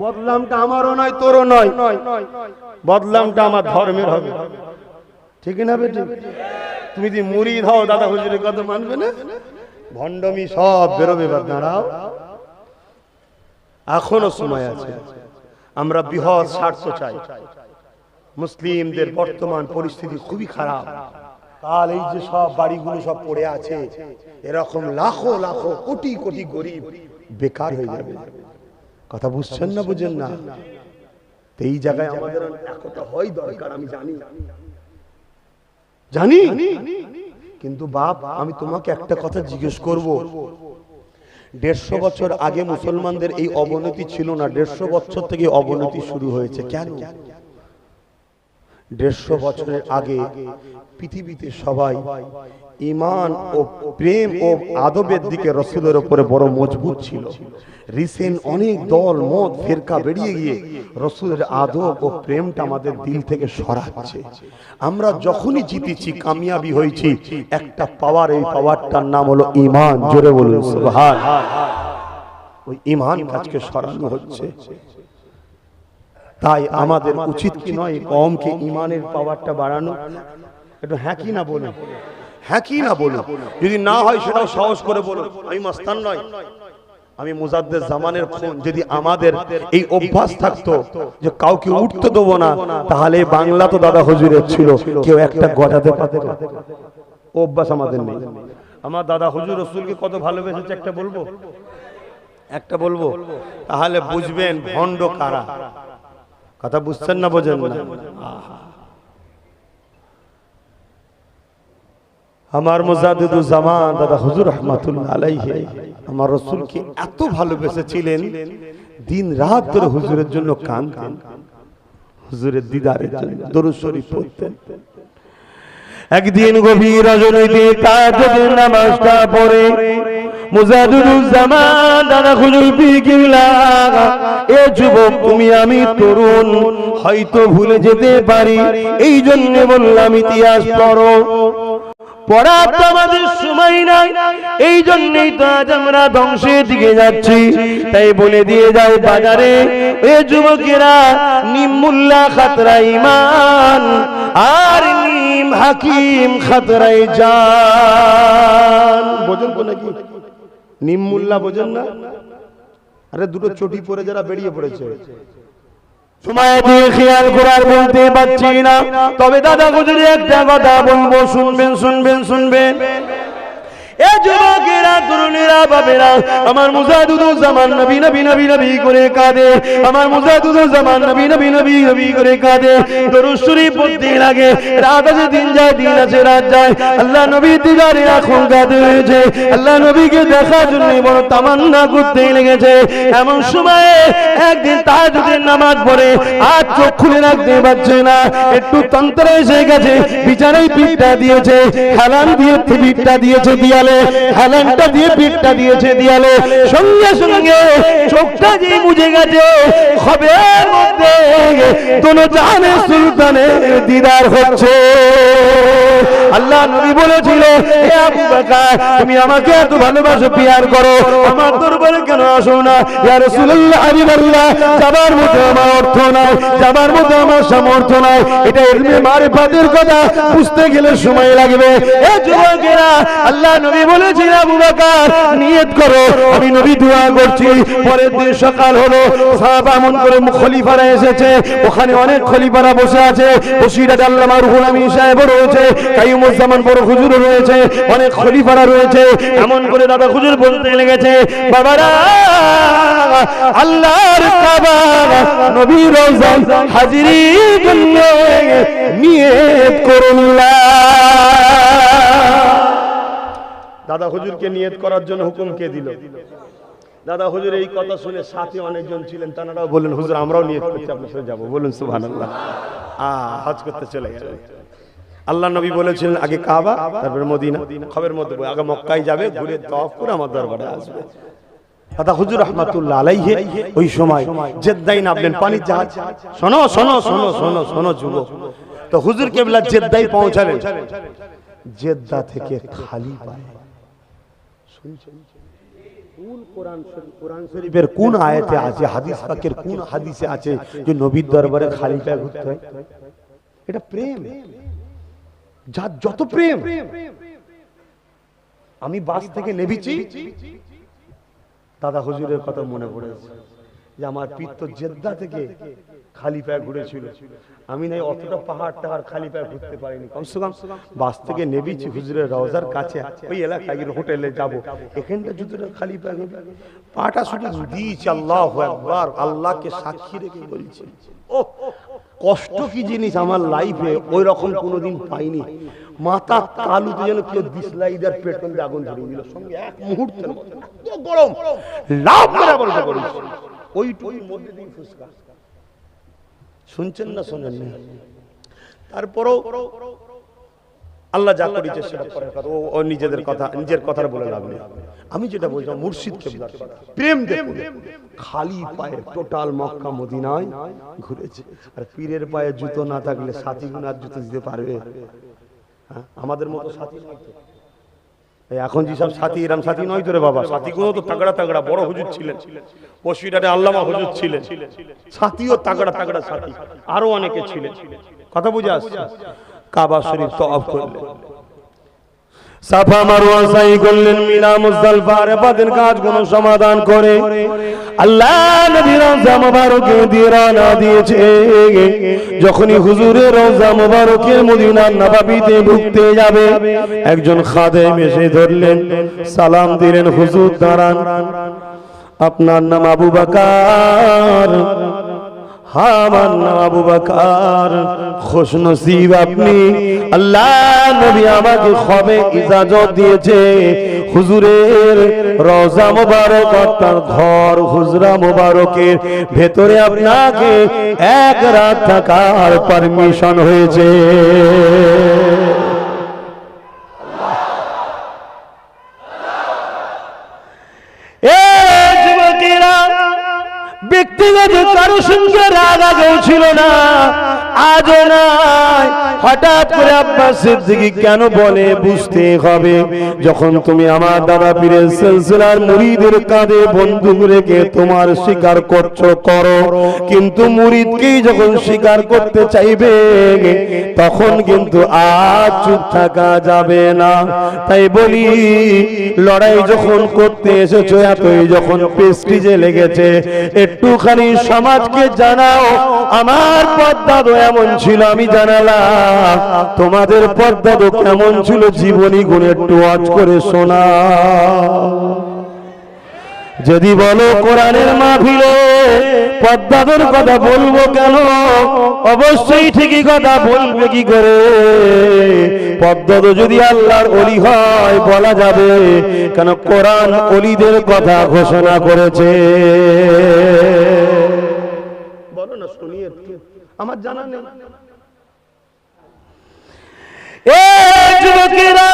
বদলামটা আমারও নয়, তোরও নয়, বদলামটা আমার ধর্মের হবে। ঠিক না বেটি? তুমি যদি মুরিদ হও দাদা হুজুরের কথা মানবে না, ভণ্ডমি সব বেরোবে। দাঁড়াও, এখনো সময় আছে। আমরা বৃহৎ স্বার্থ চাই। মুসলিমদের বর্তমান পরিস্থিতি খুবই খারাপ। কাল এই যে সব বাড়িগুলো সব পড়ে আছে, এরকম লাখো লাখো কোটি কোটি গরিব বেকার হয়ে যাবে। কথা বুঝছেন না, বুঝেন না? এই জায়গায় আমাদের একটা হয় দরকার, আমি জানি জানি কিন্তু বাপ আমি তোমাকে একটা কথা জিজ্ঞেস করব। 150 বছর আগে মুসলমানদের এই অবনতি ছিল না, 150 বছর থেকে অবনতি শুরু হয়েছে। কেন? 150 বছরের আগে পৃথিবীতে সবাই ঈমান ও প্রেম ও আদবের দিকে রাসূলের উপরে বড় মজবুত ছিল। রিসেন্ট অনেক দল মত ফিরকা বেরিয়ে গিয়ে রাসূলের আদব ও প্রেমটা আমাদের দিল থেকে সরাচ্ছে। আমরা যখনই জিতেছি, কামিয়াবি হয়েছি, একটা পাওয়ার, এই পাওয়ারটার নাম হলো ঈমান। জোরে বলুন সুবহানাল্লাহ। ওই ঈমান কাজকে সরানো হচ্ছে। তাই আমাদের উচিত কি নয় কওমকে ঈমানের পাওয়ারটা বাড়ানো? একটু হ্যাঁ কি না বলুন, হ্যাঁ কি না বলুন। যদি না হয় সেটাও সাহস করে বলুন। আমি মাস্তান নয়, আমি মুজাদ্দেদ জামানের খুন। যদি আমাদের এই অভ্যাস থাকতো যে কাউকে উঠতে দেবো না, তাহলে বাংলা তো দাদা হুজুরের ছিল, কেউ একটা গজাতে পারত। অভ্যাস আমাদের নেই। আমার দাদা হুজুর রাসূলকে কত ভালোবেসেছে একটা বলবো, একটা বলবো, তাহলে বুঝবেন ভণ্ড কারা। কথা বুঝছেন না, বোঝেন না? আমার মুজাদ্দিদুল জামান দাদা হুজুর রাহমাতুল্লাহ আলাইহি আমার রাসূলকে এত ভালোবেসেছিলেন, দিন রাত ধরে হুজুরের জন্য কাঁদতেন। হুজুরের দিদারের জন্য দরুদ শরীফ পড়তেন। একদিন গভীর রজনীতে তাহাজ্জুদের নামাজটা পড়ে মুজাহিদুজ্জামান দাদা হুজুর পীর কিবলা, এ যুবক তুমি আমি তরুণ, হয়তো ভুলে যেতে পারি, এই জন্য বললাম ইতিহাস পড়ো। পড়ার তো আমাদের সময় নাই, এই জন্যই তো আজ আমরা ধ্বংসের দিকে যাচ্ছি। তাই বলে দিয়ে যাও বাজারে, এ যুবকেরা, নিম মুল্লা খাতরা ইমান, আর নিম হাকিম খাতরাই জান। বোঝেন তো নাকি? নিম মুল্লা বোঝেন না? আরে দুটো চটি পরে যারা বেরিয়ে পড়েছে, সময় দিয়ে খেয়াল করার বলতে পারছি না, তবে দাদা হুজুরের একটা কথা বলবো, শুনবেন শুনবেন শুনবেন। এ যুবকেরা, তরুণেরা, বাবেরা, আমার মুজাহিদুজ্জামান নবী নবী নবী নবী করে কাঁদে, আমার মুজাহিদুজ্জামান নবী নবী নবী নবী করে কাঁদে। দরুদ শরীফ পড়তে লাগে, রাত আছে দিন যায়, দিন আছে রাত যায়, আল্লাহ নবী দিদারে এখন কাঁদে হয়েছে, আল্লাহ নবীকে দেখার জন্য বড় তামান্না করতে লেগেছে। এমন সময়ে একদিন তাহাজ্জুদের নামাজ পড়ে আর চোখ খুলে রাখতে পারছে না, একটু তন্ত্র এসে গেছে, বিছানায় পিঠটা দিয়েছে, হেলান দিয়ে পিঠটা দিয়েছে দিয়ালে, হেলানটা দিয়ে পিঠটা দিয়েছে দিয়ালে, সঙ্গে সঙ্গে চোখটা যে মুজে গেছে, খবের মধ্যে দোনো জাহানের সুলতানের দিদার হচ্ছে। আল্লাহ নবী বলেছিল, হে আবু বকর, তুমি আমাকে এত ভালোবাসো, পিয়ার করো, আমার দরবারে কেন আসো না? ইয়া রাসূলুল্লাহ, হাবিবাল্লাহ, যাবার মতো আমার অর্থ নাই, যাবার মতো আমার সামর্থ্য নাই, এটা ইলমে মারিফাতের কথা, বুঝতে গেলে সময় লাগবে। এ যুবকেরা, আল্লাহ নবী বলেছেন, আবু বকর নিয়ত করো, আমি নবী দোয়া করছি। পরের দিন সকাল হলো, সাহাবা আমন করে খলিফারা এসেছে, ওখানে অনেক খলিফারা বসে আছে, বসিরাত আল্লামা রুহুল আমিন সাহেব রয়েছে, কাইয়ুমুজ্জামান বড় হুজুর রয়েছে, অনেক খলিফারা রয়েছে। এমন করে দাদা হুজুর বলতে লেগেছে, বাবারা, আল্লাহর কাবা নবীর রওজা হাজিরির জন্য নিয়ত করুন। দাদা হুজুরকে নিয়ত করার জন্য হুকুম কে দিল? দাদা হুজুর এই কথা শুনে সাথে অনেকজন ছিলেন, তারাও বললেন, হুজুর আমরাও নিয়ত করছি, আপনার সাথে যাবো। বলুন সুবহানাল্লাহ। হজ করতে চলে গেলেন। আল্লাহ নবী বলেছিলেন, আগে কাবা, তারপরে মদিনা। খবরের মধ্যে আগে মক্কায় যাবে, ঘুরে তওয়াফ করে আমার দরবারে আসবে। দাদা হুজুর রাহমাতুল্লাহ আলাইহি ওই সময় জেদ্দায় নামলেন, পানির জাহাজ। শোনো শোনো শোনো শোনো শোনো যুবক, তো হুজুর কেবলা জেদ্দায় পৌঁছালেন, জেদ্দা থেকে খালি পায়ে। শুনছেন? কোন কোরআন শরীফের কোন আয়াতে আছে, হাদিস পাকের কোন হাদিসে আছে যে নবীর দরবারে খালি পায়ে ঘুরতে হয়? এটা প্রেম, যার যত প্রেম। আমি বাস থেকে নেমেছি, দাদা হুজুরের কথা মনে পড়েছে যে আমার পীর তো জেদ্দা থেকে খালি পায়ে ঘুরেছিল, আমি নাই অতটা পাহাড় টাহাড় খালি পায়ে ঘুরতে পারিনি। কমসে কম বাস থেকে নেমেছি হুজুরের রওজার কাছে, ওই এলাকায় হোটেলে যাব, এখানটা জুতোটা খালি পায়ে পাটা শুধু দিয়েছি। আল্লাহু আকবার, আল্লাহকে সাক্ষী রেখে বলছি, ও কষ্ট কি জিনিস আমার লাইফে ওই রকম কোনোদিন পাইনি। মাথা তালুতে যেন কেউ ডিসলাইডার পেট্রোল দিয়ে আগুন ধরিয়ে দিল, সঙ্গে এক মুহূর্তের মধ্যে গরম লাভ করে বলতে করেছি, ওইটুকুর মধ্যে দিন ফুসকা। শুনছেন না শোনেন না? তারপরও আল্লাহ যা করেছে সেটা পরের কথা, ও নিজেদের কথা, নিজের কথা বলে লাভ নেই। আমি যেটা বলছিলাম মুর্শিদ কেবলার প্রেম দেখুন, খালি পায়ে টোটাল মক্কা মদিনায় ঘুরেছে। আর পীরের পায়ে জুতো না থাকলে সাথী গুণ আর জুতো দিতে পারবে? আমাদের মতো সাথী নয় তো এখন, যেসব সাথী এরম সাথী নয় তো রে বাবা, সাথীগুলো তো তাগড়া তাগড়া বড় হুজুর ছিলেন, বসিরাটে আল্লামা হুজুর ছিলেন, সাথীও তাগড়া তাগড়া সাথী, আরো অনেকে ছিলেন। কথা বুঝে আসছে? কাবা শরীফ তওয়াফ করলেন, সাফা মারওয়া সাই করলেন, মিনা মুজদালিফা আরাফাতের কাজগুলো সমাধান করে আল্লাহ নবী রওজা মুবারকে দিয়ে রওনা দিয়েছে। যখনই হুজুরের রওজা মুবারকের মদিনার নববীতে ঢুকতে যাবে, একজন খাদেম এসে ধরলেন, সালাম দিলেন, হুজুর দাঁড়ান, আপনার নাম আবু বকর? হ্যাঁ আমার নাম আবু বকর, খুশনসিব আপনি। আল্লাহ নবী আমাকে কবে ইজাজত দিয়েছে হুজুরের রওজা মোবারক অর্থাৎ ঘর হুজরা মোবারকের ভেতরে আপনাকে এক রাত থাকার পারমিশন হয়েছে। ব্যক্তিগত কারো সঙ্গে রাগ আগেও ছিল না, আজও নাই। হঠাৎ করে আব্বাস সিদ্দিকী কেন বলে বুঝতে হবে, যখন তুমি আমার দাদা পীরের সিলসিলার মুরিদের কাঁধে বন্দুক রেখে তোমার স্বীকার করছো করো, কিন্তু মুরিদকেই যখন স্বীকার করতে চাইবে তখন কিন্তু আর চুপ থাকা যাবে না। তাই বলি লড়াই যখন করতে এসেছো, এতই যখন প্রেস্টিজে লেগেছে, একটুখানি সমাজকে জানাও আমার পর্দা তো এমন ছিল আমি জানালাম, তোমাদের পর্দা তো কেমন ছিল জীবনী গুণ একটু ওয়াজ করে শোনা। যদি বলো কোরআনের মাহফিলে পর্দাদের কথা বলবো কেন, অবশ্যই ঠিকই কথা বলবে কি করে। পর্দা তো যদি আল্লাহর ওলি হয় বলা যাবে, কেন কোরআন ওলিদের কথা ঘোষণা করেছে। বলো না শুনিয়ে, আমার জানা নেই। যুবকেরা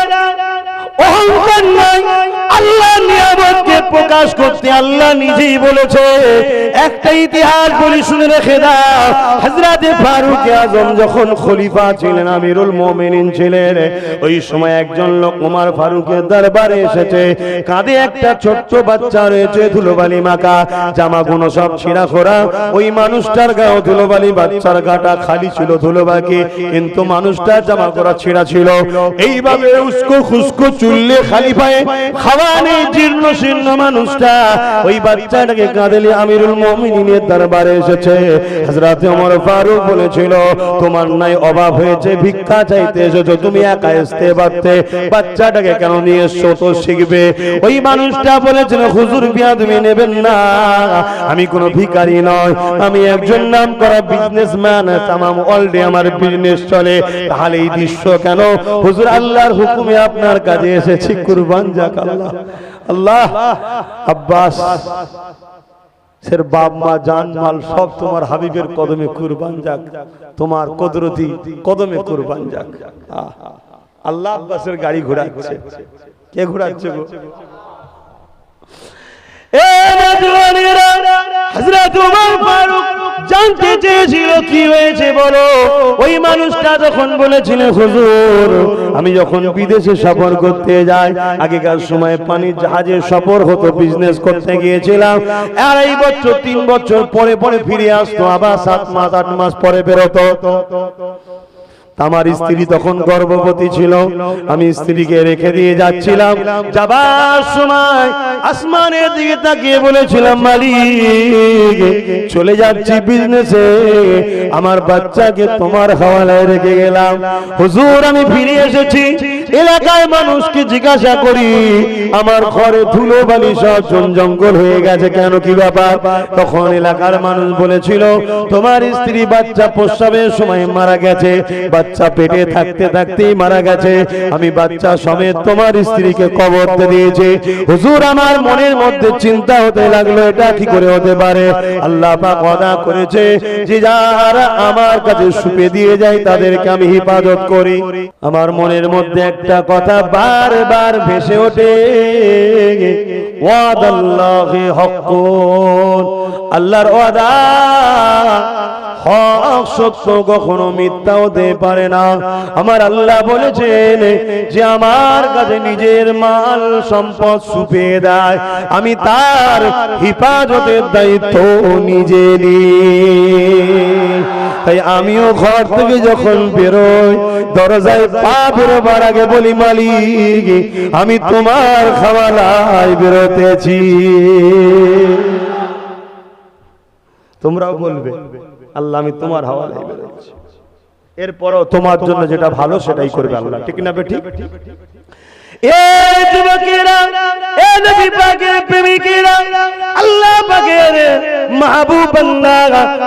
অহংকার নাই, আল্লাহ নিয়ামতকে প্রকাশ করতে আল্লাহ নিজেই বলেছে। একটা ইতিহাস বলি শুনে রেখে দাও। হযরতে ফারুক আযম যখন খলিফা ছিলেন, আমিরুল মুমিনিন ছিলেন, ওই সময় একজন লোক ওমর ফারুকের দরবারে এসেছে। কাঁধে একটা ছোট্ট বাচ্চা রয়েছে, ধুলোবালি মাখা, জামাগুলো সব ছিঁড়া খোরা। ওই মানুষটার গায়ে ধুলোবালি, বাচ্চার গাটা খালি ছিল ধুলোবাকি, কিন্তু মানুষটার জামা করা ছিঁড়া ছিল। এইভাবে উস্কো খুস্কো চুললে খালি পায়ে খাওয়া নেই, জীর্ণ শীর্ণ মানুষটা ওই বাচ্চাটাকে কাঁধে আমিরুল মুমিনিনের দরবারে এসেছে। হযরত ওমর ফারুক বলেছিল, তোমার নাই অভাব হয়েছে, ভিক্ষা চাইতে এসেছো, তুমি একা আসতে পারতে, বাচ্চাটাকে কেন নিয়ে এসছো তো শিখবে। ওই মানুষটা বলেছিল, হুজুর বিয়াদবি নেবেন না, আমি কোনো ভিখারি নয়, আমি একজন নামকরা বিজনেসম্যান, তামাম ওয়ার্ল্ডে আমার বিজনেস চলে। তাহলে এই দৃশ্য কেন হুজুর? আল্লাহর হুকুমে আপনার কাছে এসেছি, কুরবান যাক আল্লাহ। আল্লাহ আব্বাস সের বাপ মা জান মাল সব তোমার হাবিবের কদমে কুরবান যাক, তোমার কুদরতি কদমে কুরবান যাক। আল্লাহ আব্বাসের গাড়ি ঘোরাচ্ছে। কে ঘোরাচ্ছে গো? হযরত ওমর ফারুক জানতে চেয়েছিল কি হয়েছে বলো। ওই মানুষটা যখন বলেছিল, হুজুর আমি যখন বিদেশে সফর করতে যাই, আগেকার সময় পানির জাহাজে সফর হতো, বিজনেস করতে গিয়েছিলাম, 2.5 বছর 3 বছর পরে পরে ফিরে আসতো, আবার 7 মাস 8 মাস পরে বেরোতো। আমার স্ত্রী তখন গর্ভবতী ছিল, আমি স্ত্রীকে রেখে দিয়ে যাচ্ছিলাম, যাবার সময় আসমানের দিকে তাকিয়ে বলেছিলাম, মালিক চলে যাচ্ছি বিজনেসে, আমার বাচ্চাকে তোমার হাওয়ালায় রেখে গেলাম। হুজুর আমি ফিরে এসেছি, এলাকায় মানুষকে জিজ্ঞাসা করি, আমার ঘরে ধুলো বালি সব জঙ্গল হয়ে গেছে, কেন কি ব্যাপার? তখন এলাকার মানুষ বলেছিল, তোমার স্ত্রী বাচ্চা প্রসবের সময় মারা গেছে, বাচ্চা পেটে থাকতে থাকতেই মারা গেছে, আমি বাচ্চা সমেত তোমার স্ত্রীকে কবর দিয়েছি। হুজুর আমার মনের মধ্যে চিন্তা হতে লাগলো, এটা কি করে হতে পারে? আল্লাহ পাক ওয়াদা করেছে যে যারা আমার কাছে সুপে দিয়ে যায় তাদেরকে আমি হেফাজত করি। আমার মনের মধ্যে একটা কথা বারবার ভেসে ওঠে, ওয়াদাল্লাহি হাক্কুন, আল্লাহর ওয়াদা হক সত্য, কখনো মিথ্যা হতে পারে না। আমার আল্লাহ বলেছেন যে আমার কাছে নিজের মাল সম্পদ সুপে দেয়, আমি তার হেফাজতের দায়িত্ব নিজে নিই। তাই আমিও ঘর থেকে যখন বেরোই, দরজায় পা বেরোবার আগে বলি, মালিক আমি তোমার হাওয়ালায় বেরোতেছি। তোমরাও বলবে, আল্লাহ আমি তোমার হাওয়ালায় বেরোচ্ছি। এরপরও তোমার জন্য যেটা ভালো সেটাই করবে আল্লাহ, ঠিক না বেঠিক? এ যুবকেরা, এ নবী পাকের প্রেমিকেরা, আল্লাহ পাকের মাহবুব বান্দা,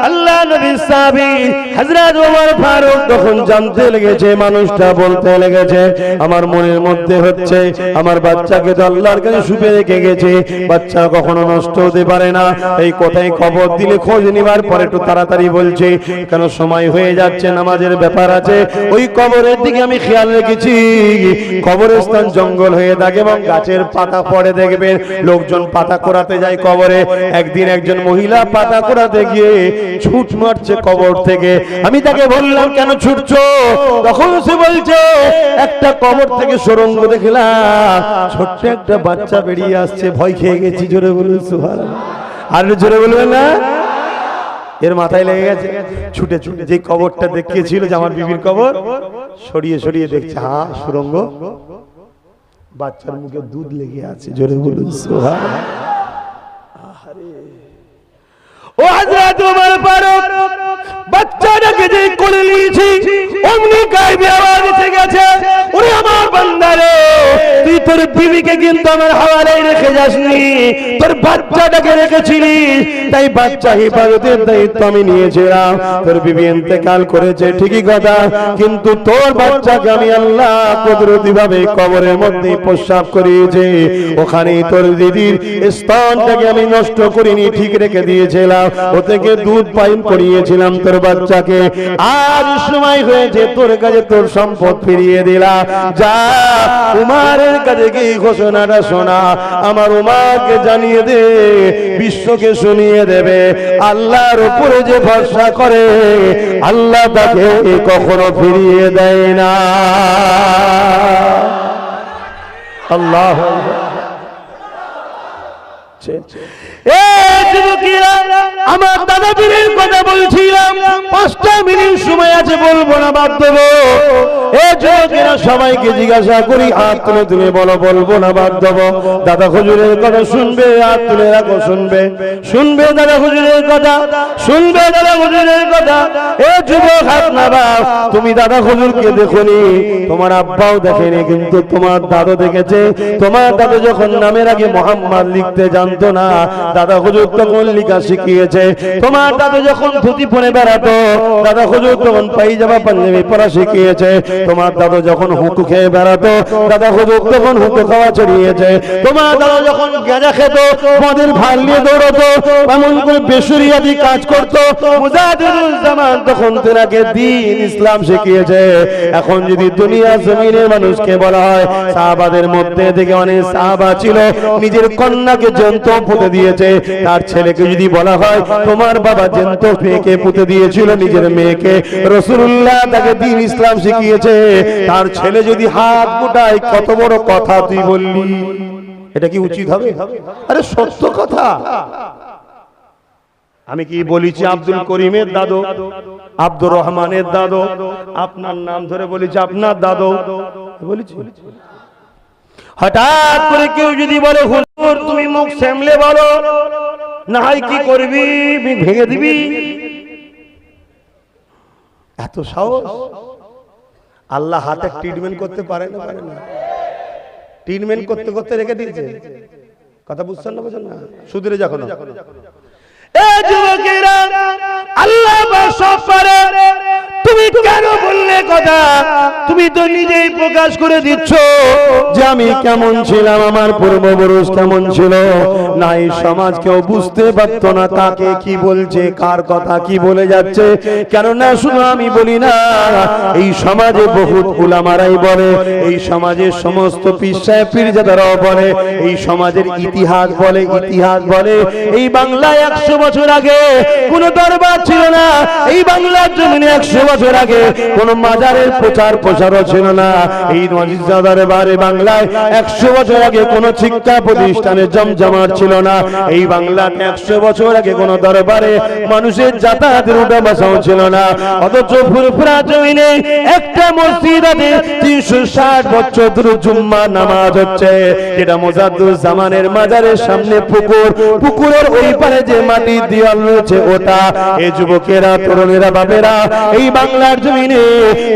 আল্লাহ নবীর সাহাবী হযরত ওমর ফারুক তখন জানতে লেগেছে, মানুষটা বলতে লেগেছে, আমার মনের মধ্যে হচ্ছে আমার বাচ্চাকে তো আল্লাহর কাছে শুপে রেখে গেছে, বাচ্চা কখনো নষ্ট হতে পারে না, এই কোথায় কবর দিলে খোঁজ নিবার পরে একটু তাড়াতাড়ি বলছে, কেন সময় হয়ে যাচ্ছে, নামাজের ব্যাপার আছে। ওই কবরের দিকে আমি খেয়াল রেখেছি, কবরস্থান জঙ্গল হয়ে থাকে এবং গাছের পাতা পড়ে, দেখবেন লোকজন পাতা কোড়াতে যায় কবরে। একদিন একজন মহিলা পাতা কোড়াতে গিয়ে ছুট মারছে কবর থেকে। আমি তাকে বললাম, কেন ছুটছো? তখন সে বলছে, একটা কবর থেকে সুড়ঙ্গ দেখলাম, ছোট্ট একটা বাচ্চা বেরিয়ে আসছে, ভয় খেয়ে গেছি। জোরে বলুন সুবহানাল্লাহ। আর জোরে বলবেন না? এর মাথায় লেগে গেছে, ছুটে ছুটে যে কবরটা দেখিয়েছিল যে আমার বিবির কবর, সরিয়ে সরিয়ে দেখছে, হ্যাঁ সুড়ঙ্গ, বাচ্চার মুখে দুধ লেগে আছে। জোরে বলুন সুবহানাল্লাহ। ও হযরত ওমর ফারুক বাচ্চাটাকে যে কোলে নিয়েছি, অমনি গায়েবে আওয়াজ এসে গেছে, ওরে আমার বান্দারে, তুই তোর বিবিকে কিন্তু আমার হাওয়ালায় রেখে যাসনি, তোর বাচ্চাটাকে রেখেছিলিস, তাই বাচ্চা হেফাজতের দায়িত্ব আমি নিয়েছিলাম। তোর বিবি ইন্তেকাল করেছে ঠিকই কথা, কিন্তু তোর বাচ্চাকে আমি আল্লাহ কুদরতি ভাবে কবরের মধ্যে প্রস্রাব করিয়েছি, ওখানেই তোর দিদির স্তনটাকে আমি নষ্ট করিনি, ঠিক রেখে দিয়েছিলাম, ও থেকে দুধ পান করিয়েছিলাম তোর বাচ্চাকে। আজ সময় হয়েছে তোর কাছে তোর সম্পদ ফিরিয়ে দিলাম, যা উমারের কাছে গিয়ে ঘোষণাটা শোনা, আমার উমারকে জানিয়ে দে, বিশ্বকে শুনিয়ে দেবে, আল্লাহর উপরে যে ভরসা করে আল্লাহ তাকে কখনো ফিরিয়ে দেয় না। আল্লাহ আমার দাদা পীরের কথা বলছিলাম, 5টা মিনিট সময় আছে, বলবো না, বাদ দেবো। এই যুবকেরা সবাইকে জিজ্ঞাসা করি, হাত তুলে তুলে বলো, বলবো না, বাদ দেবো। দাদা হুজুরের কথা শুনবে, হাত তুলে রাখো, শুনবে, শুনবে দাদা হুজুরের কথা, শুনবে দাদা হুজুরের কথা। এ যুবক হাত নামাও, তুমি দাদা হুজুরকে দেখোনি, তোমার আব্বাও দেখেনি, কিন্তু তোমার দাদু দেখেছে। তোমার দাদু যখন নামের আগে মোহাম্মদ লিখতে জানতো না, দাদা হুজুর তখন লিখা শিখিয়েছে। তোমার দাদু যখন ধুতি পরে বেড়াতো, দাদা হুজুর তখন পায়জামা পাঞ্জাবি পরা শিখিয়েছে। তোমার দাদু যখন হুঁকু খেয়ে বেড়াতো, দাদা হুজুর তখন হুঁকু খাওয়া ছড়িয়েছে। তোমার দাদু যখন গাঁজা খেত, মদের ভার নিয়ে দৌড়তো, এমন করে বেসুরিয়াদি কাজ করতো, মুজাহিদুজ্জামান তখন তেনাকে দ্বীন ইসলাম শিখিয়েছে। এখন যদি দুনিয়া জমিনের মানুষকে বলা হয়, সাহাবাদের মধ্যে থেকে অনেক সাহাবা ছিল নিজের কন্যাকে জ্যান্ত পুঁতে দিয়েছে, তার ছেলেকে যদি বলা হয় তোমার বাবা জ্যান্ত মেয়েকে পুঁতে দিয়েছিল নিজের মেয়েকে, রাসূলুল্লাহ তাকে দ্বীন ইসলাম শিখিয়েছে, তার ছেলে যদি হাত গুটায়, কত বড় কথা তুই বললি, এটা কি উচিত হবে? আরে সত্য কথা। আমি কি বলেছি আব্দুল করিমের দাদু, আব্দুর রহমানের দাদু, আপনার নাম ধরে বলেছি আপনার দাদু বলেছি? হঠাৎ করে কেউ যদি বলে হুজুর তুমি মুখ সামলে বলো, না হয় কি করবি, ভেঙে দিবি, এত সাহস? আল্লাহ হাতে ট্রিটমেন্ট করতে পারে না, পারে না, ট্রিটমেন্ট করতে করতে রেখে দিয়েছে। কথা বুঝছেন না, বুঝছেন না? সুধরে যখন এই যুবকেরা, আল্লাহ সব পারে, তুমি কেন বললে কথা? তুমি তো নিজেই প্রকাশ করে দিচ্ছ যে আমি কেমন ছিলাম, আমার পূর্বপুরুষ কেমন ছিল। না এই সমাজ কেউ বুঝতে পারতো না কাকে কি বলছে, কার কথা কি বলে যাচ্ছে। কেননা শুধু আমি বলি না, এই সমাজে বহুত উলামারাই বলে, এই সমাজের সমস্ত পীর সাহেব পীরজাদারাও বলে, এই সমাজের ইতিহাস বলে, ইতিহাস বলে এই বাংলায় 100 বছর আগে কোন দরবার ছিল না, এই বাংলার জমিনে 100 বছর আগে কোন মাজারের প্রচার প্রসারও ছিল না, এই দরবারে বাংলায় 100 বছর আগে কোন শিক্ষা প্রতিষ্ঠানে জমজমাট ছিল না, এই বাংলাতে 100 বছর আগে কোন দরবারে মানুষের যাতায়াতের উঠা বসাও ছিল না। অথচ ফুরফুরা জমিনে একটা মসজিদ আছে, 360 বছর ধরে জুম্মা নামাজ হচ্ছে, যেটা মুজাদ্দুজ্জামানের মাজারের সামনে পুকুর, পুকুরের ওই পারে যে মাটি দেওয়াল রয়েছে ওটা। এই যুবকেরা, তরুণেরা, বাবেরা, এই বাংলার জমিনে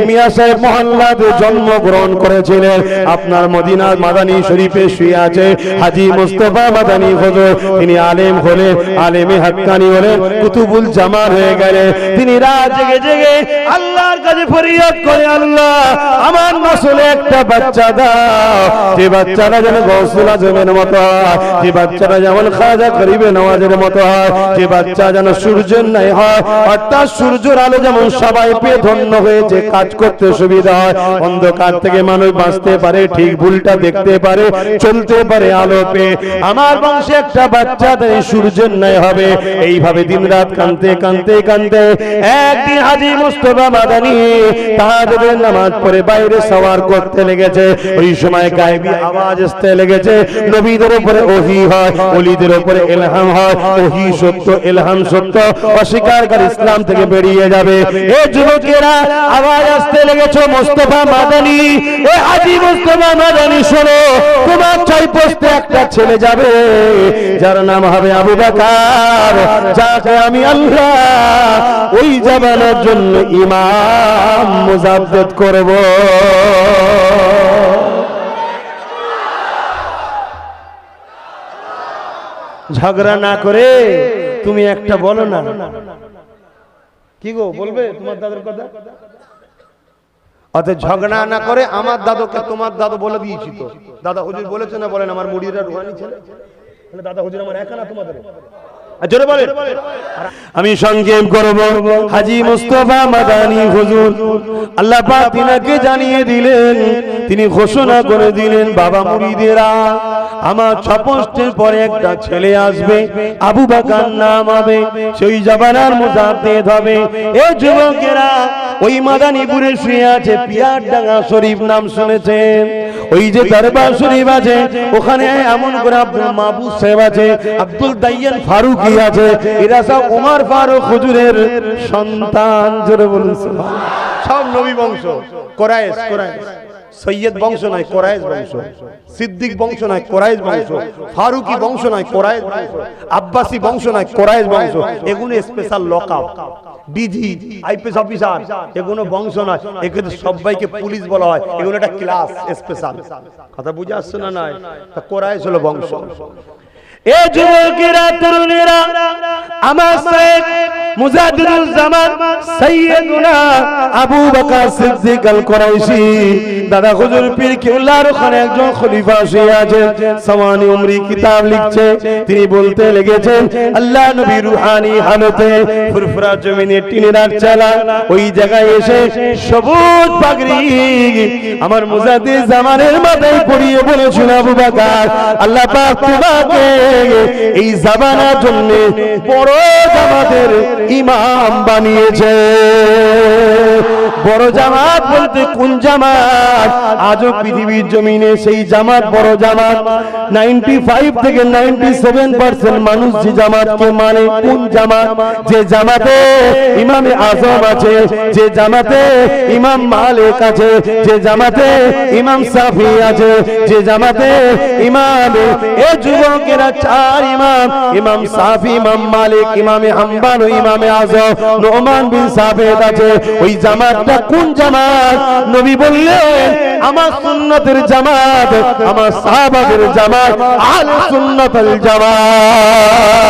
মিয়া সাহেব মহল্লাতে জন্মগ্রহণ করেছিলেন। আপনার মদিনার মাদানী শরীফে শুয়ে আছে হাজী মুস্তাফা মাদানী হুজুর। তিনি আলেম হলেন, আলেমে হাক্কানি হলেন, কুতুবুল জামান হয়ে গেলেন। তিনি রাত জেগে জেগে আল্লাহর কাছে ফরিয়াদ করে, আল্লাহ আমার নসলে একটা বাচ্চা দাও, যে বাচ্চাটা যেন গৌসুল আজমের মতো হয়, যে বাচ্চাটা যেমন খাজা গরিবে নওয়াজের মতো হয়, যে বাচ্চা যেন সূর্যের ন্যায় হয়, অর্থাৎ সূর্যের আলো যেমন সবাই পেয়ে ধন্য হয়েছে, কাজ করতে সুবিধা হয়, অন্ধকার থেকে মানুষ বাঁচতে পারে, ঠিক ভুলটা দেখতে পারে, চলতে পারে আলো পেয়ে। আমার বংশে একটা বাচ্চা তাই সূর্যের ন্যায় হবে। এইভাবে দিনরাত কাঁদতে কাঁদতে কাঁদতে একদিন হাজী মুস্তাফা মাদানী তাহাজ্জুদের নামাজ পড়ে বাইরে সওয়ার করতে লেগেছে। ওই সময় গায়েবী আওয়াজ আসতে লেগেছে, নবীদের উপরে ওহী হয়, ওলিদের উপরে ইলহাম হয়, ওহী সত্য ইলহাম সত্য, অস্বীকারকারী ইসলাম থেকে বেরিয়ে যাবে। এ যুবকেরা আওয়াজ আসতে লেগেছে, মুস্তাফা মাদানী, এ হাজী মুস্তাফা মাদানী শোনো, তোমার ছয় পোস্টে একটা ছেলে যাবে যার নাম হবে আবু বকর, যাকে আমি আল্লাহ ওই জামানার জন্য ইমাম মুজাদ্দিদ করব। ঝগড়া না করে তুমি একটা বলো না, কি গো বলবে তোমার দাদুর কথা? অতএব ঝগড়া না করে আমার দাদুকে তোমার দাদু বলে দিয়েছি। তো দাদা হুজুর বলেছে না, বলেন আমার মুরিদরা রুহানি ছেলে, দাদা হুজুর আমার একা না তোমাদের? আমি সংক্ষেপ করব। হাজী মুস্তাফা মাদানী হুজুর আল্লাহ পাক তিনাকে জানিয়ে দিলেন, তিনি ঘোষণা করে দিলেন, বাবা মুরিদেরা আমার ছপষ্টের পরে একটা ছেলে আসবে, আবু বকর নাম হবে, সেই জামানার মুজাদ্দিদ হবে। এই যুবকেরা ওই মাদানীপুরে শুয়ে আছে পিয়ারডাঙ্গা শরীফ, নাম শুনেছেন? ওই যে দরবার শরীফ আছে, ওখানে এমন করে আব্দুল মাহবুব সাহেব আছে, আব্দুল দাইয়ান ফারুকি আছে, এরা সব ওমর ফারুক হুজুরের সন্তান। জোরে বলুন সুবহানাল্লাহ। সব নবী বংশ, কোরাইশ, সৈয়দ বংশ নয়, কোরাইশ বংশ, সিদ্দিক বংশ নয়, কোরাইশ বংশ, ফারুকি বংশ নয়, কোরাইশ বংশ, আব্বাসী বংশ নয়, কোরাইশ বংশ। এগুলো special lockup, DG, IPS officer, এগুলো বংশ নয়, এগুলো সবাইকে পুলিশ বলা হয়, এগুলো একটা ক্লাস স্পেশাল। কথা বুঝে আসছে না? নাই, তা কোরাইশ হলো বংশ। এ যুবকেরা, তরুণেরা, আমার সাহেব মুজাদ্দিদুল জামান সাইয়্যিদুনা আবু বকর সিদ্দিক আল কুরাইশি দাদা হুজুর পীর কিবলার ওখানে একজন খলিফা শুয়ে আছেন, সাওয়ানি উমরি কিতাব লিখছে। তিনি বলতে লেগেছেন, আল্লাহ নবী রুহানি হালতে ফুরফুরা জমিনে টিনের চালা, ওই জায়গায় এসে সবুজ পাগড়ি আমার মুজাদ্দিদ জামানের মাথায় পরিয়ে বলেছিল, আবু বকর আল্লাহ পাক তোমাকে এই জামানার জন্য বড় জামাতের ইমাম বানিয়েছে। বড় জামাত বলতে কোন জামাত? আজও পৃথিবীর জমিনে সেই জামাত বড় জামাত। 95 থেকে 97% মানুষ যে জামাতকে মানে, কোন জামাত? যে জামাতে ইমামে আজম আছে, যে জামাতে ইমাম মালিক আছে, যে জামাতে ইমাম শাফি আছে, যে জামাতে ইমাম এ যুবকেরা চার ইমাম, ইমাম শাফি, ইমাম মালিক, ইমামে হাম্বল ও ইমামে আজম নোমান বিন সাবিত আছে। ওই জামাতটা কোন জামাত? নবী বললেন, আমার সুন্নতের জামাত, আমার সাহাবাদের জামাত, আহলে সুন্নাতুল জামাত।